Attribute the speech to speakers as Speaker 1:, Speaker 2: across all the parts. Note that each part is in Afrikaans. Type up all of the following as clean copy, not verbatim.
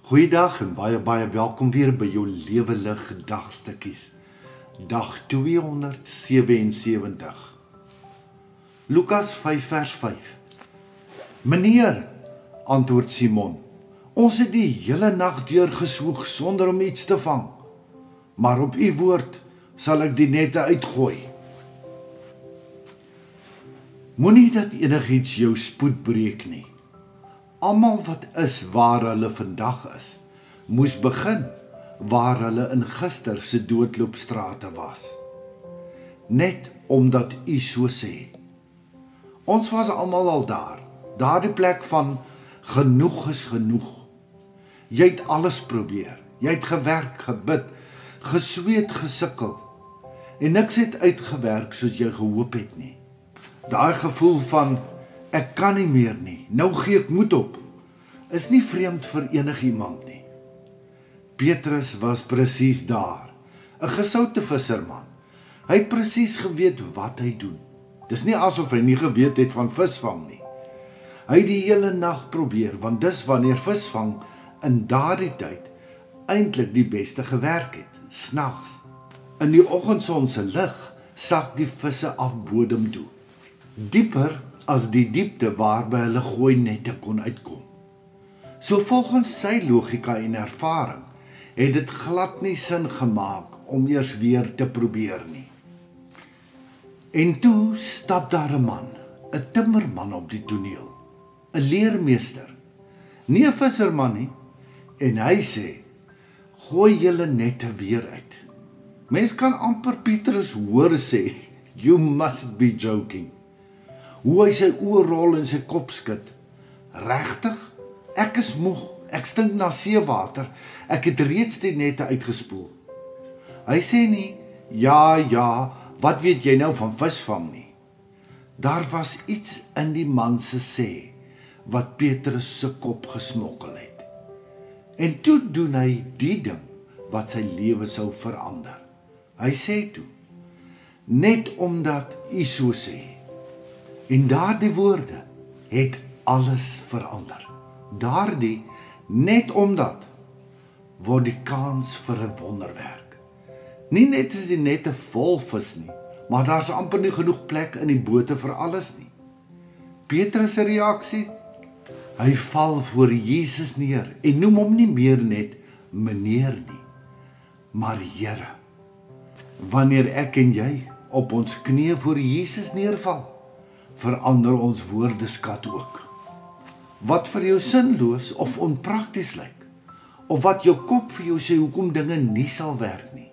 Speaker 1: Goeiedag en baie welkom weer by jou Lewelige Dagstukkies. Dag 277. Lukas 5 vers 5. Meneer, antwoord Simon, ons het die hele nag deur geswoeg sonder om iets te vang. Maar op u woord sal ek die nette uitgooi. Moenie dat enigiets jou spoed breek nie. Almal wat is waar hulle vandag is, moes begin waar hulle in gister se doodloopstrate was. Net omdat u so sê. Ons was almal al daar, daardie plek van genoeg is genoeg. Jy het alles probeer, jy het gewerk, gebid, gesweet, gesukkel, en niks het uitgewerk soos jy gehoop het nie. Daai gevoel van, ek kan nie meer nie, nou gee ek moed op, is nie vreemd vir enigiemand nie. Petrus was presies daar, 'n gesoute visserman. Hy het presies geweet wat hy doen. Dis nie asof hy nie geweet het van visvang nie. Hy het die hele nag probeer, want dis wanneer visvang in daardie tyd eintlik die beste gewerk het, snags. In die oggendson se lig sak die visse af bodem toe. Dieper as die diepte waarby hulle gooi nette kon uitkom. So volgens sy logika en ervaring het dit glad nie sin gemaak om eers weer te probeer nie. En toe stap daar 'n man, 'n timmerman op die toneel, 'n leermeester, nie 'n visserman nie, en hy sê, gooi julle nette weer uit. Mens kan amper Petrus hoor sê, you must be joking. Hoe hy sy oë rol en sy kop skud. Regtig? Ek is moeg, ek stink na seewater, ek het reeds die nette uitgespoel. Hy sê nie, ja, wat weet jy nou van visvang nie? Daar was iets in die man se sê, wat Petrus se kop gesmokkel het. En toe doen hy die ding, wat sy lewe sou verander. Hy sê toe, net omdat u so sê, en daardie woorde het alles verander. Daardie, net omdat, word die kans vir 'n wonderwerk. Nie net is die nette vol vis nie, maar daar's amper nie genoeg plek in die bote vir alles nie. Petrus se reaksie? Hy val voor Jesus neer en noem hom nie meer net meneer nie, maar Here. Wanneer ek en jy op ons knieë voor Jesus neerval, verander ons woordeskat ook. Wat vir jou sinloos of onprakties lyk, of wat jou kop vir jou sê hoekom dinge nie sal werk nie.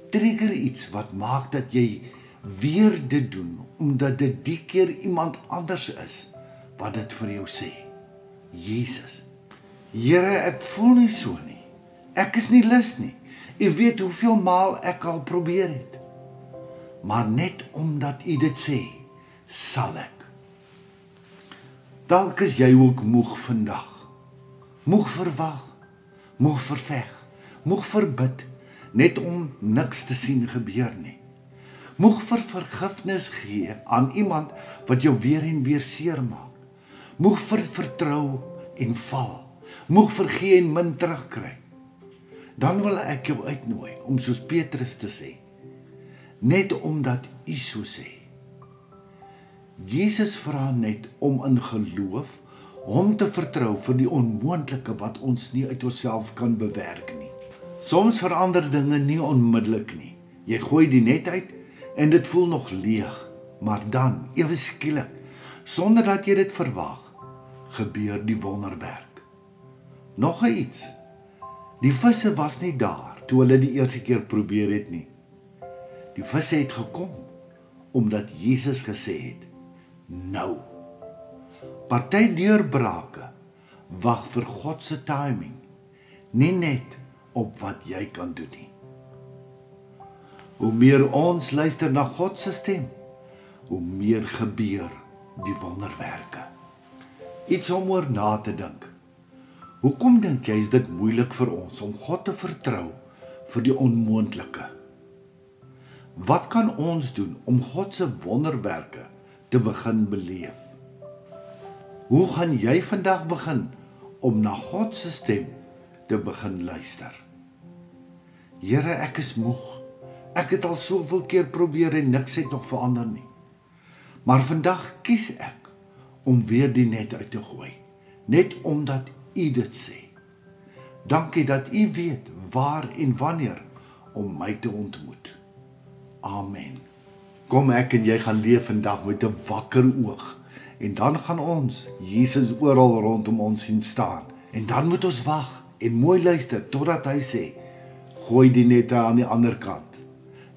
Speaker 1: Trigger iets wat maak dat jy weer dit doen, omdat dit die keer iemand anders is, wat dit vir jou sê. Jesus, Here, ek voel nie so nie, ek is nie lus nie, u weet hoeveel maal ek al probeer het, maar net omdat u dit sê, sal ek. Dalk is jy ook moeg vandag, moeg verwag, moeg verveg, moeg verbid, net om niks te sien gebeur nie. Moeg vir vergifnis gee aan iemand wat jou weer en weer seermaak. Moeg vir vertrou en val, moeg vergee en min terugkry. Dan wil ek jou uitnooi om soos Petrus te sê, net omdat u so sê. Jesus vra net om in geloof hom te vertrou vir die onmoontlike wat ons nie uit onsself kan bewerk nie. Soms verander dinge nie onmiddellik nie. Jy gooi die net uit en dit voel nog leeg, maar dan, ewe skielik, sonder dat jy dit verwag, gebeur die wonderwerk. Nog iets. Die visse was nie daar toe hulle die eerste keer probeer het nie. Die visse het gekom omdat Jesus gesê het, nou. Party deurbrake wag vir God se timing, nie net op wat jy kan doen nie. Hoe meer ons luister na God se stem, hoe meer gebeur die wonderwerke. Iets om oor na te dink. Hoekom dink jy is dit moeilik vir ons om God te vertrou vir die onmoontlike? Wat kan ons doen om God se wonderwerke te begin beleef? Hoe gaan jy vandag begin om na God se stem te begin luister. Here, ek is moeg. Ek het al soveel keer probeer en niks het nog verander nie. Maar vandag kies ek om weer die net uit te gooi, net omdat U dit sê. Dankie dat U weet waar en wanneer om my te ontmoet. Amen. Kom ek en jy gaan leef vandag met 'n wakker oog. En dan gaan ons Jesus oral rondom ons sien staan. En dan moet ons wag en mooi luister totdat hy sê, gooi die nette aan die ander kant.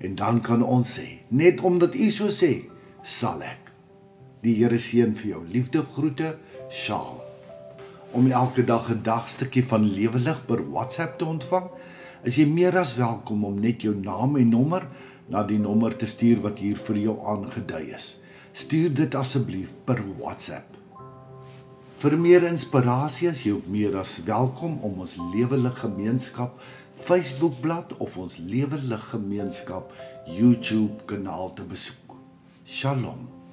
Speaker 1: En dan kan ons sê, net omdat U so sê, sal ek. Die Here seën vir jou. Liefde groete, Shaal. Om elke dag 'n dagstukkie van Lewe Lig per WhatsApp te ontvang, is jy meer as welkom om net jou naam en nommer na die nommer te stuur wat hier vir jou aangedui is. Stuur dit asseblief per WhatsApp. Vir meer inspirasie is jy ook meer as welkom om ons Lewe Lig Gemeenskap Facebookblad of ons Lewe Lig Gemeenskap YouTube kanaal te besoek. Shalom.